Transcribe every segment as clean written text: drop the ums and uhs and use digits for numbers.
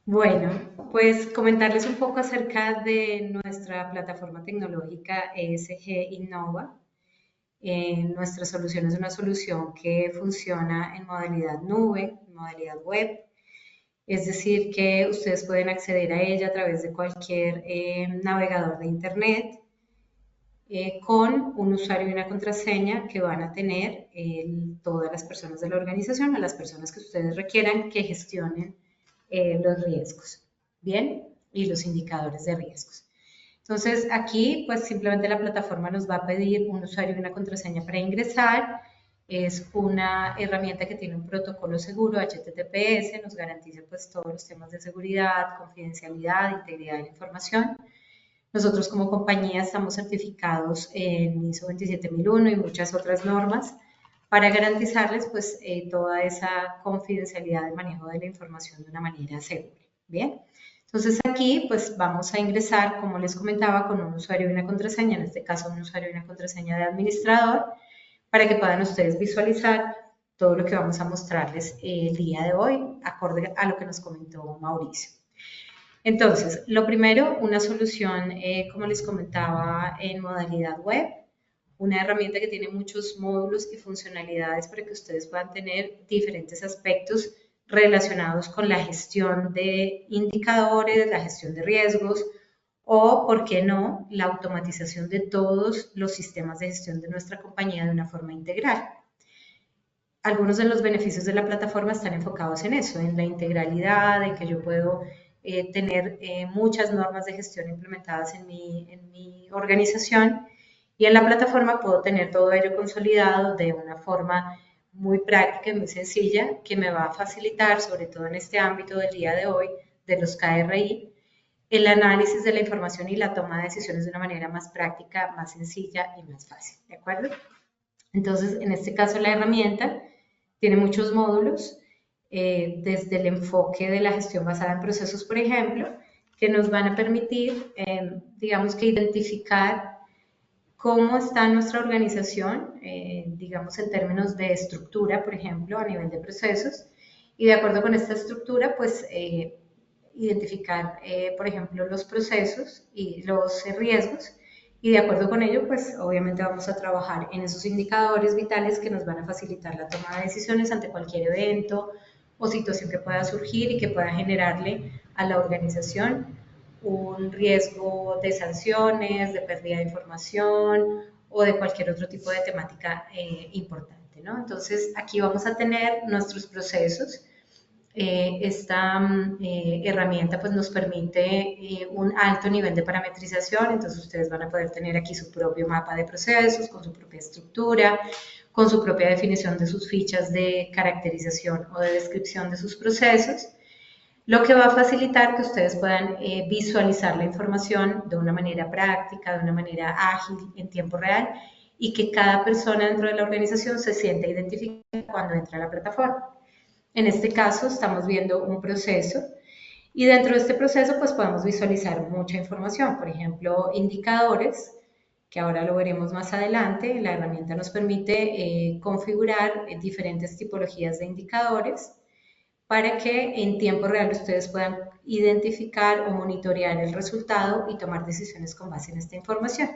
Bueno, pues comentarles un poco acerca de nuestra plataforma tecnológica ESG Innova. Nuestra solución es una solución que funciona en modalidad nube, en modalidad web, es decir, que ustedes pueden acceder a ella a través de cualquier navegador de Internet con un usuario y una contraseña que van a tener todas las personas de la organización, a las personas que ustedes requieran que gestionen los riesgos, ¿bien? Y los indicadores de riesgos. Entonces, aquí, pues simplemente la plataforma nos va a pedir un usuario y una contraseña para ingresar. Es una herramienta que tiene un protocolo seguro, HTTPS, nos garantiza pues todos los temas de seguridad, confidencialidad, integridad de la información. Nosotros como compañía estamos certificados en ISO 27001 y muchas otras normas para garantizarles pues toda esa confidencialidad de manejo de la información de una manera segura. Bien, entonces aquí pues vamos a ingresar, como les comentaba, con un usuario y una contraseña, en este caso un usuario y una contraseña de administrador, para que puedan ustedes visualizar todo lo que vamos a mostrarles el día de hoy, acorde a lo que nos comentó Mauricio. Entonces, lo primero, una solución, como les comentaba, en modalidad web, una herramienta que tiene muchos módulos y funcionalidades para que ustedes puedan tener diferentes aspectos relacionados con la gestión de indicadores, la gestión de riesgos o, por qué no, la automatización de todos los sistemas de gestión de nuestra compañía de una forma integral. Algunos de los beneficios de la plataforma están enfocados en eso, en la integralidad, en que yo puedo tener muchas normas de gestión implementadas en mi organización y en la plataforma puedo tener todo ello consolidado de una forma muy práctica y muy sencilla que me va a facilitar, sobre todo en este ámbito del día de hoy, de los KRI, el análisis de la información y la toma de decisiones de una manera más práctica, más sencilla y más fácil, ¿de acuerdo? Entonces, en este caso, la herramienta tiene muchos módulos, desde el enfoque de la gestión basada en procesos, por ejemplo, que nos van a permitir, digamos que identificar cómo está nuestra organización, digamos en términos de estructura, por ejemplo, a nivel de procesos, y de acuerdo con esta estructura, pues identificar, por ejemplo, los procesos y los riesgos, y de acuerdo con ello, pues obviamente vamos a trabajar en esos indicadores vitales que nos van a facilitar la toma de decisiones ante cualquier evento o situación que pueda surgir y que pueda generarle a la organización un riesgo de sanciones, de pérdida de información o de cualquier otro tipo de temática importante, ¿no? Entonces, aquí vamos a tener nuestros procesos. Esta herramienta pues nos permite un alto nivel de parametrización, entonces ustedes van a poder tener aquí su propio mapa de procesos, con su propia estructura, con su propia definición de sus fichas de caracterización o de descripción de sus procesos, lo que va a facilitar que ustedes puedan visualizar la información de una manera práctica, de una manera ágil, en tiempo real, y que cada persona dentro de la organización se sienta identificada cuando entra a la plataforma. En este caso estamos viendo un proceso y dentro de este proceso pues podemos visualizar mucha información, por ejemplo, indicadores, que ahora lo veremos más adelante. La herramienta nos permite configurar diferentes tipologías de indicadores para que en tiempo real ustedes puedan identificar o monitorear el resultado y tomar decisiones con base en esta información.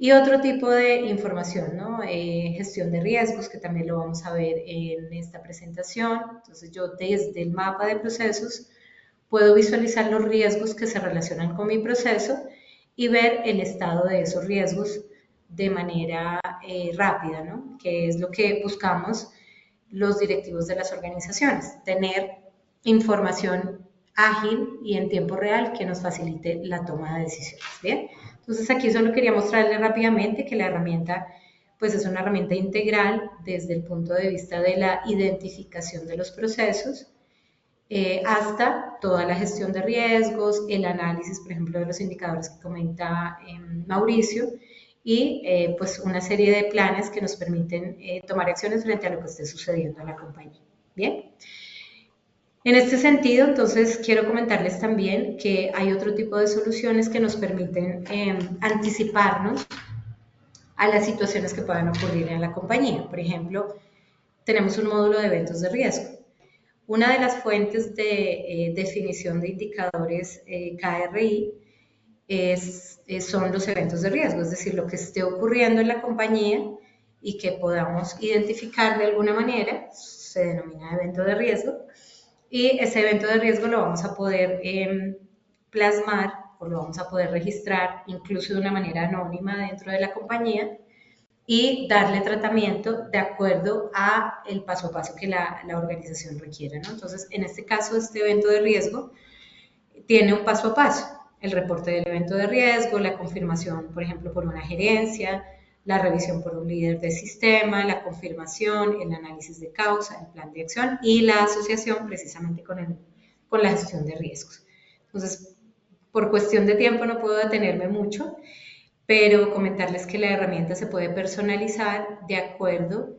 Y otro tipo de información, ¿no? Gestión de riesgos, que también lo vamos a ver en esta presentación. Entonces yo desde el mapa de procesos puedo visualizar los riesgos que se relacionan con mi proceso y ver el estado de esos riesgos de manera rápida, ¿no? Que es lo que buscamos los directivos de las organizaciones, tener información ágil y en tiempo real que nos facilite la toma de decisiones. Bien, entonces aquí solo quería mostrarle rápidamente que la herramienta pues es una herramienta integral desde el punto de vista de la identificación de los procesos hasta toda la gestión de riesgos, el análisis, por ejemplo, de los indicadores que comenta Mauricio y pues una serie de planes que nos permiten tomar acciones frente a lo que esté sucediendo en la compañía. Bien. En este sentido, entonces, quiero comentarles también que hay otro tipo de soluciones que nos permiten anticiparnos a las situaciones que puedan ocurrir en la compañía. Por ejemplo, tenemos un módulo de eventos de riesgo. Una de las fuentes de definición de indicadores KRI son los eventos de riesgo, es decir, lo que esté ocurriendo en la compañía y que podamos identificar de alguna manera, se denomina evento de riesgo, y ese evento de riesgo lo vamos a poder plasmar o lo vamos a poder registrar incluso de una manera anónima dentro de la compañía y darle tratamiento de acuerdo a el paso a paso que la organización requiere, ¿no? Entonces, en este caso, este evento de riesgo tiene un paso a paso, el reporte del evento de riesgo, la confirmación, por ejemplo, por una gerencia, la revisión por un líder de sistema, la confirmación, el análisis de causa, el plan de acción y la asociación precisamente con la gestión de riesgos. Entonces, por cuestión de tiempo no puedo detenerme mucho, pero comentarles que la herramienta se puede personalizar de acuerdo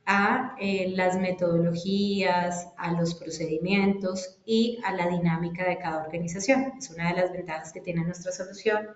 a las metodologías, a los procedimientos y a la dinámica de cada organización. Es una de las ventajas que tiene nuestra solución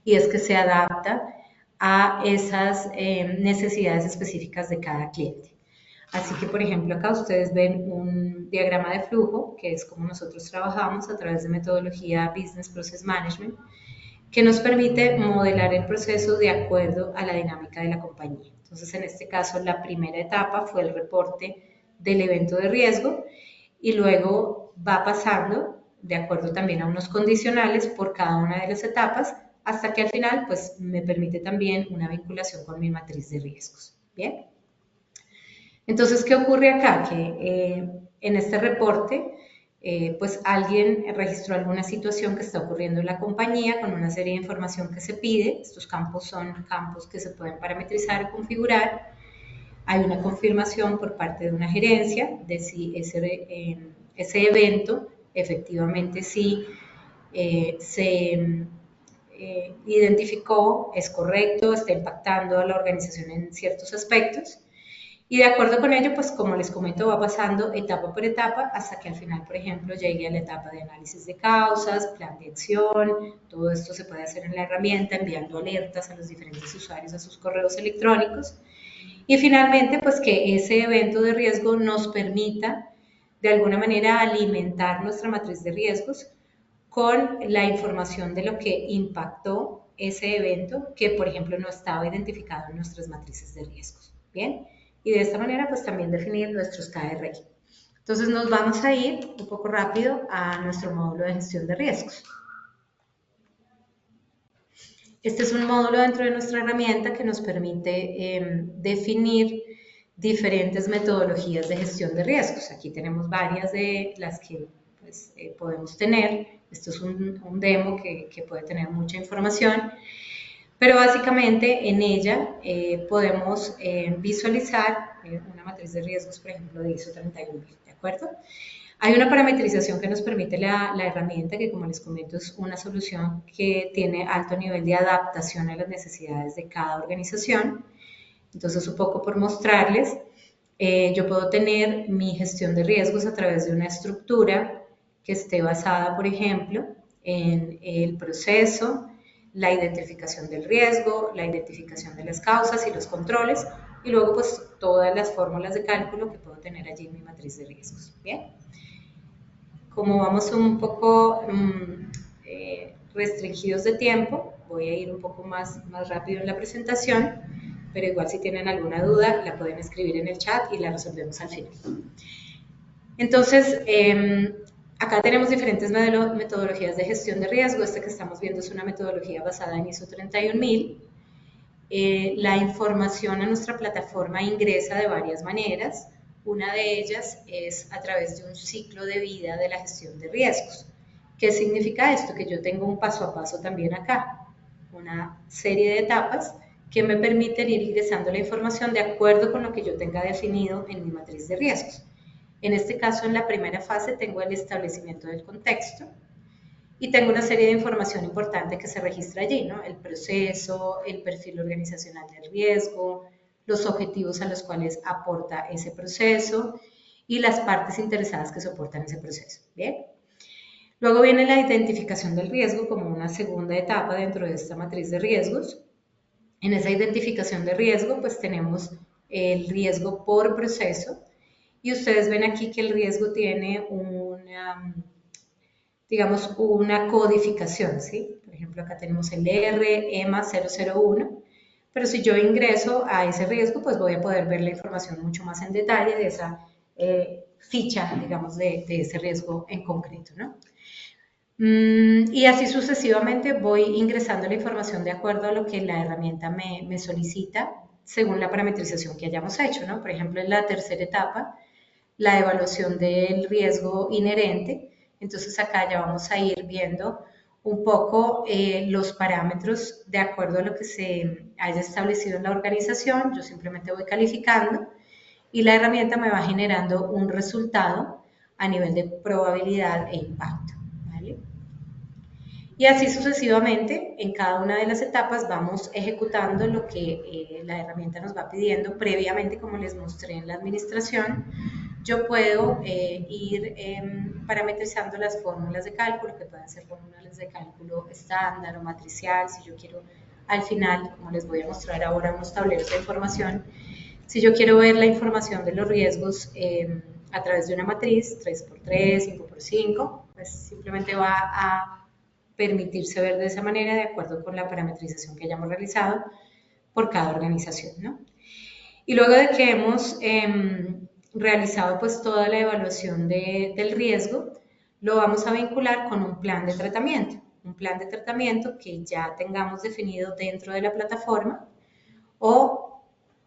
y es que se adapta a esas necesidades específicas de cada cliente. Así que, por ejemplo, acá ustedes ven un diagrama de flujo, que es como nosotros trabajamos a través de metodología Business Process Management, que nos permite modelar el proceso de acuerdo a la dinámica de la compañía. Entonces, en este caso, la primera etapa fue el reporte del evento de riesgo y luego va pasando de acuerdo también a unos condicionales por cada una de las etapas hasta que al final pues me permite también una vinculación con mi matriz de riesgos. Bien. Entonces, ¿qué ocurre acá? Que en este reporte pues alguien registró alguna situación que está ocurriendo en la compañía con una serie de información que se pide. Estos campos son campos que se pueden parametrizar o configurar. Hay una confirmación por parte de una gerencia de si ese evento efectivamente sí se identificó, es correcto, está impactando a la organización en ciertos aspectos. Y de acuerdo con ello, pues como les comento, va pasando etapa por etapa hasta que al final, por ejemplo, llegue a la etapa de análisis de causas, plan de acción. Todo esto se puede hacer en la herramienta enviando alertas a los diferentes usuarios a sus correos electrónicos. Y finalmente, pues que ese evento de riesgo nos permita de alguna manera alimentar nuestra matriz de riesgos con la información de lo que impactó ese evento que, por ejemplo, no estaba identificado en nuestras matrices de riesgos. Bien. Y de esta manera pues también definir nuestros KRI. Entonces nos vamos a ir un poco rápido a nuestro módulo de gestión de riesgos. Este es un módulo dentro de nuestra herramienta que nos permite definir diferentes metodologías de gestión de riesgos. Aquí tenemos varias de las que pues, podemos tener. Esto es un demo que puede tener mucha información. Pero básicamente en ella podemos visualizar una matriz de riesgos, por ejemplo, de ISO 31000, ¿de acuerdo? Hay una parametrización que nos permite la herramienta, que como les comento es una solución que tiene alto nivel de adaptación a las necesidades de cada organización. Entonces, un poco por mostrarles, yo puedo tener mi gestión de riesgos a través de una estructura que esté basada, por ejemplo, en el proceso, la identificación del riesgo, la identificación de las causas y los controles, y luego pues todas las fórmulas de cálculo que puedo tener allí en mi matriz de riesgos. Bien, como vamos un poco restringidos de tiempo, voy a ir un poco más rápido en la presentación, pero igual si tienen alguna duda la pueden escribir en el chat y la resolvemos al final. Entonces, acá tenemos diferentes metodologías de gestión de riesgo. Esta que estamos viendo es una metodología basada en ISO 31000. La información a nuestra plataforma ingresa de varias maneras. Una de ellas es a través de un ciclo de vida de la gestión de riesgos. ¿Qué significa esto? Que yo tengo un paso a paso también acá, una serie de etapas que me permiten ir ingresando la información de acuerdo con lo que yo tenga definido en mi matriz de riesgos. En este caso, en la primera fase tengo el establecimiento del contexto y tengo una serie de información importante que se registra allí, ¿no? El proceso, el perfil organizacional del riesgo, los objetivos a los cuales aporta ese proceso y las partes interesadas que soportan ese proceso. Bien. Luego viene la identificación del riesgo como una segunda etapa dentro de esta matriz de riesgos. En esa identificación de riesgo, pues tenemos el riesgo por proceso y ustedes ven aquí que el riesgo tiene digamos, una codificación, ¿sí? Por ejemplo, acá tenemos el EMA 001, pero si yo ingreso a ese riesgo, pues voy a poder ver la información mucho más en detalle de esa ficha, digamos, de ese riesgo en concreto, ¿no? Y así sucesivamente voy ingresando la información de acuerdo a lo que la herramienta me solicita según la parametrización que hayamos hecho, ¿no? Por ejemplo, en la tercera etapa, la evaluación del riesgo inherente. Entonces acá ya vamos a ir viendo un poco los parámetros de acuerdo a lo que se haya establecido en la organización. Yo simplemente voy calificando y la herramienta me va generando un resultado a nivel de probabilidad e impacto. ¿Vale? Y así sucesivamente, en cada una de las etapas vamos ejecutando lo que la herramienta nos va pidiendo previamente, como les mostré en la administración. Yo puedo ir parametrizando las fórmulas de cálculo, que pueden ser fórmulas de cálculo estándar o matricial, si yo quiero al final, como les voy a mostrar ahora unos tableros de información, si yo quiero ver la información de los riesgos a través de una matriz, 3x3, 5x5, pues simplemente va a permitirse ver de esa manera de acuerdo con la parametrización que hayamos realizado por cada organización, ¿no? Y luego de que hemos realizado pues toda la evaluación del riesgo, lo vamos a vincular con un plan de tratamiento que ya tengamos definido dentro de la plataforma o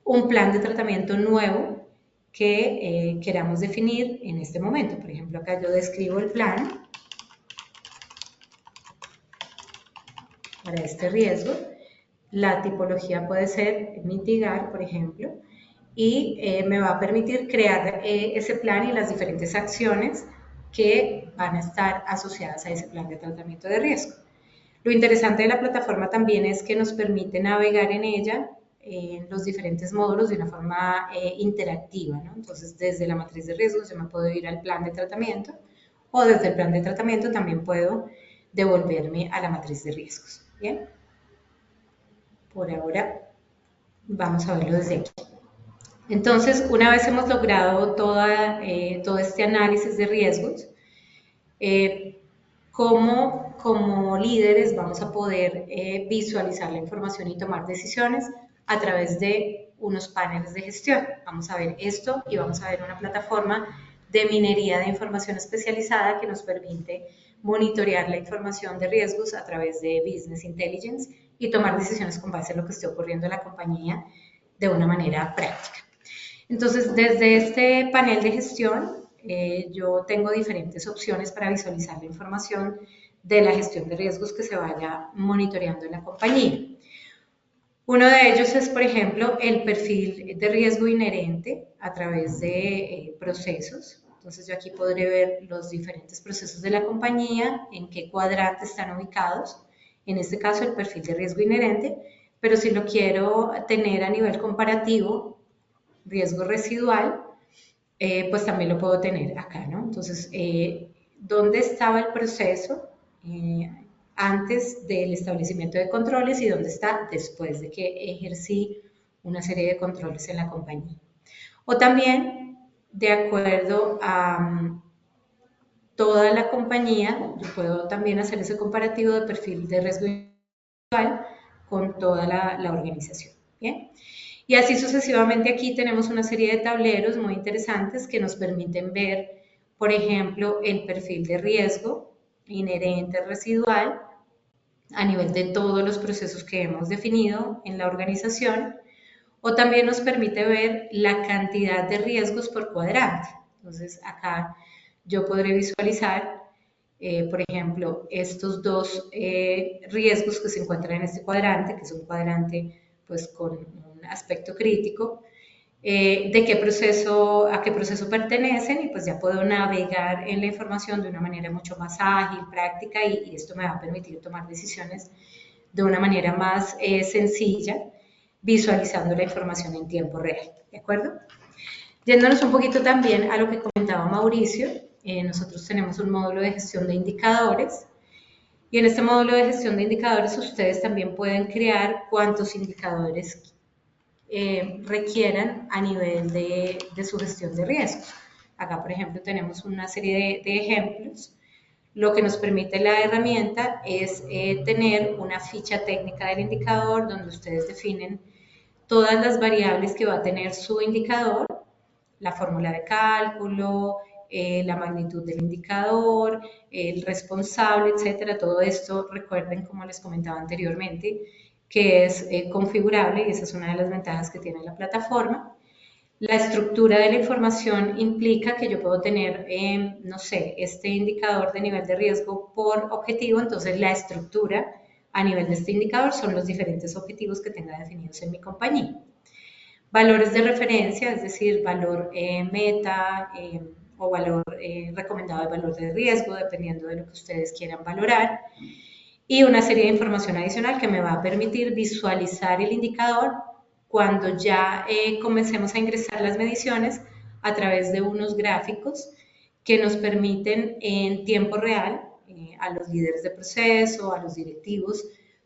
un plan de tratamiento nuevo que queramos definir en este momento. Por ejemplo, acá yo describo el plan para este riesgo. La tipología puede ser mitigar, por ejemplo, y me va a permitir crear ese plan y las diferentes acciones que van a estar asociadas a ese plan de tratamiento de riesgo. Lo interesante de la plataforma también es que nos permite navegar en ella en los diferentes módulos de una forma interactiva, ¿no? Entonces, desde la matriz de riesgos yo me puedo ir al plan de tratamiento o desde el plan de tratamiento también puedo devolverme a la matriz de riesgos. Bien, por ahora vamos a verlo desde aquí. Entonces, una vez hemos logrado todo este análisis de riesgos, como líderes vamos a poder visualizar la información y tomar decisiones a través de unos paneles de gestión. Vamos a ver esto y vamos a ver una plataforma de minería de información especializada que nos permite monitorear la información de riesgos a través de Business Intelligence y tomar decisiones con base en lo que esté ocurriendo en la compañía de una manera práctica. Entonces, desde este panel de gestión, yo tengo diferentes opciones para visualizar la información de la gestión de riesgos que se vaya monitoreando en la compañía. Uno de ellos es, por ejemplo, el perfil de riesgo inherente a través de procesos. Entonces, yo aquí podré ver los diferentes procesos de la compañía, en qué cuadrante están ubicados. En este caso, el perfil de riesgo inherente, pero si lo quiero tener a nivel comparativo, riesgo residual, pues también lo puedo tener acá, ¿no? Entonces, ¿dónde estaba el proceso antes del establecimiento de controles y dónde está después de que ejercí una serie de controles en la compañía? O también, de acuerdo a toda la compañía, yo puedo también hacer ese comparativo de perfil de riesgo individual con toda la organización, ¿bien? Y así sucesivamente aquí tenemos una serie de tableros muy interesantes que nos permiten ver, por ejemplo, el perfil de riesgo inherente residual a nivel de todos los procesos que hemos definido en la organización, o también nos permite ver la cantidad de riesgos por cuadrante. Entonces, acá yo podré visualizar, por ejemplo, estos dos riesgos que se encuentran en este cuadrante, que es un cuadrante pues con un aspecto crítico, de qué proceso, a qué proceso pertenecen y pues ya puedo navegar en la información de una manera mucho más ágil, práctica y esto me va a permitir tomar decisiones de una manera más sencilla, visualizando la información en tiempo real, ¿de acuerdo? Yéndonos un poquito también a lo que comentaba Mauricio, nosotros tenemos un módulo de gestión de indicadores y en este módulo de gestión de indicadores ustedes también pueden crear cuantos indicadores requieran a nivel de su gestión de riesgos. Acá, por ejemplo, tenemos una serie de ejemplos. Lo que nos permite la herramienta es tener una ficha técnica del indicador donde ustedes definen todas las variables que va a tener su indicador, la fórmula de cálculo, la magnitud del indicador, el responsable, etcétera. Todo esto, recuerden, como les comentaba anteriormente, que es configurable y esa es una de las ventajas que tiene la plataforma. La estructura de la información implica que yo puedo tener, no sé, este indicador de nivel de riesgo por objetivo, entonces la estructura a nivel de este indicador son los diferentes objetivos que tenga definidos en mi compañía. Valores de referencia, es decir, valor meta o valor recomendado de valor de riesgo, dependiendo de lo que ustedes quieran valorar. Y una serie de información adicional que me va a permitir visualizar el indicador cuando ya comencemos a ingresar las mediciones a través de unos gráficos que nos permiten en tiempo real a los líderes de proceso, a los directivos,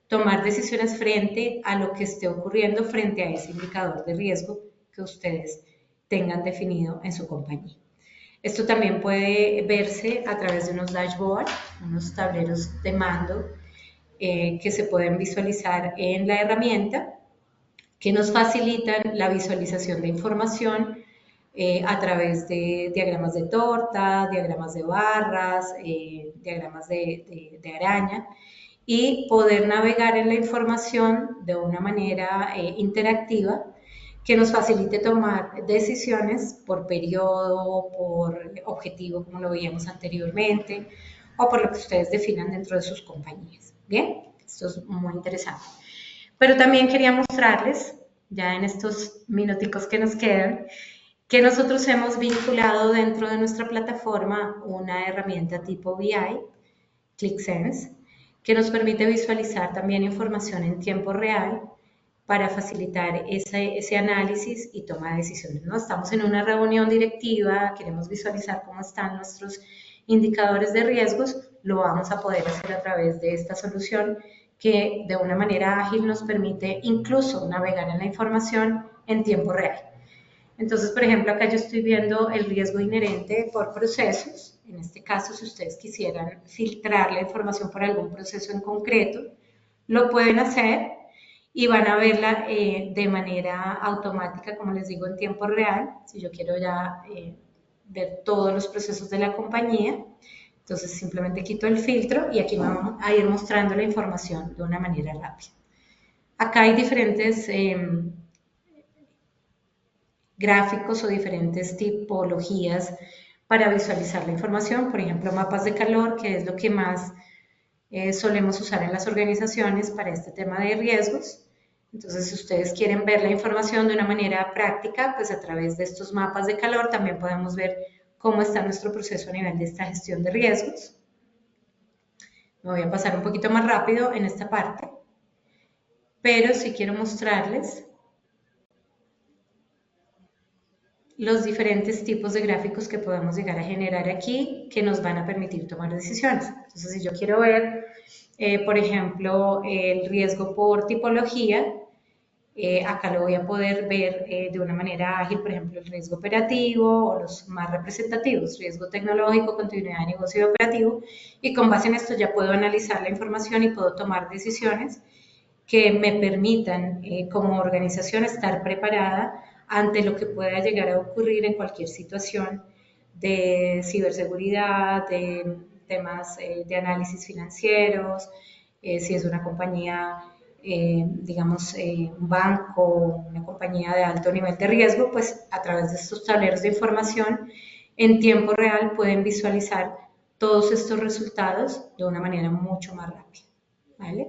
tomar decisiones frente a lo que esté ocurriendo frente a ese indicador de riesgo que ustedes tengan definido en su compañía. Esto también puede verse a través de unos dashboards, unos tableros de mando que se pueden visualizar en la herramienta, que nos facilitan la visualización de información a través de diagramas de torta, diagramas de barras, diagramas de araña, y poder navegar en la información de una manera interactiva que nos facilite tomar decisiones por periodo, por objetivo, como lo veíamos anteriormente, o por lo que ustedes definan dentro de sus compañías. Bien, esto es muy interesante. Pero también quería mostrarles, ya en estos minuticos que nos quedan, que nosotros hemos vinculado dentro de nuestra plataforma una herramienta tipo BI, ClickSense, que nos permite visualizar también información en tiempo real para facilitar ese análisis y toma de decisiones, ¿no? Estamos en una reunión directiva, queremos visualizar cómo están nuestros indicadores de riesgos, lo vamos a poder hacer a través de esta solución que de una manera ágil nos permite incluso navegar en la información en tiempo real. Entonces, por ejemplo, acá yo estoy viendo el riesgo inherente por procesos. En este caso, si ustedes quisieran filtrar la información por algún proceso en concreto, lo pueden hacer y van a verla de manera automática, como les digo, en tiempo real. Si yo quiero ya ver todos los procesos de la compañía, entonces simplemente quito el filtro y aquí vamos a ir mostrando la información de una manera rápida. Acá hay diferentes gráficos o diferentes tipologías para visualizar la información, por ejemplo, mapas de calor, que es lo que más solemos usar en las organizaciones para este tema de riesgos. Entonces, si ustedes quieren ver la información de una manera práctica, pues a través de estos mapas de calor también podemos ver cómo está nuestro proceso a nivel de esta gestión de riesgos. Me voy a pasar un poquito más rápido en esta parte, pero sí quiero mostrarles los diferentes tipos de gráficos que podemos llegar a generar aquí que nos van a permitir tomar decisiones. Entonces, si yo quiero ver, por ejemplo, el riesgo por tipología, acá lo voy a poder ver de una manera ágil, por ejemplo, el riesgo operativo o los más representativos, riesgo tecnológico, continuidad de negocio y operativo, y con base en esto ya puedo analizar la información y puedo tomar decisiones que me permitan como organización estar preparada ante lo que pueda llegar a ocurrir en cualquier situación de ciberseguridad, de temas de análisis financieros, si es una compañía, digamos, un banco, una compañía de alto nivel de riesgo, pues a través de estos tableros de información en tiempo real pueden visualizar todos estos resultados de una manera mucho más rápida, ¿vale?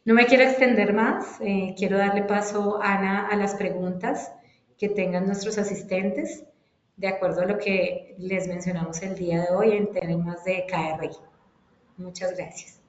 No me quiero extender más, quiero darle paso, Ana, a las preguntas que tengan nuestros asistentes, de acuerdo a lo que les mencionamos el día de hoy en temas de KRI. Muchas gracias.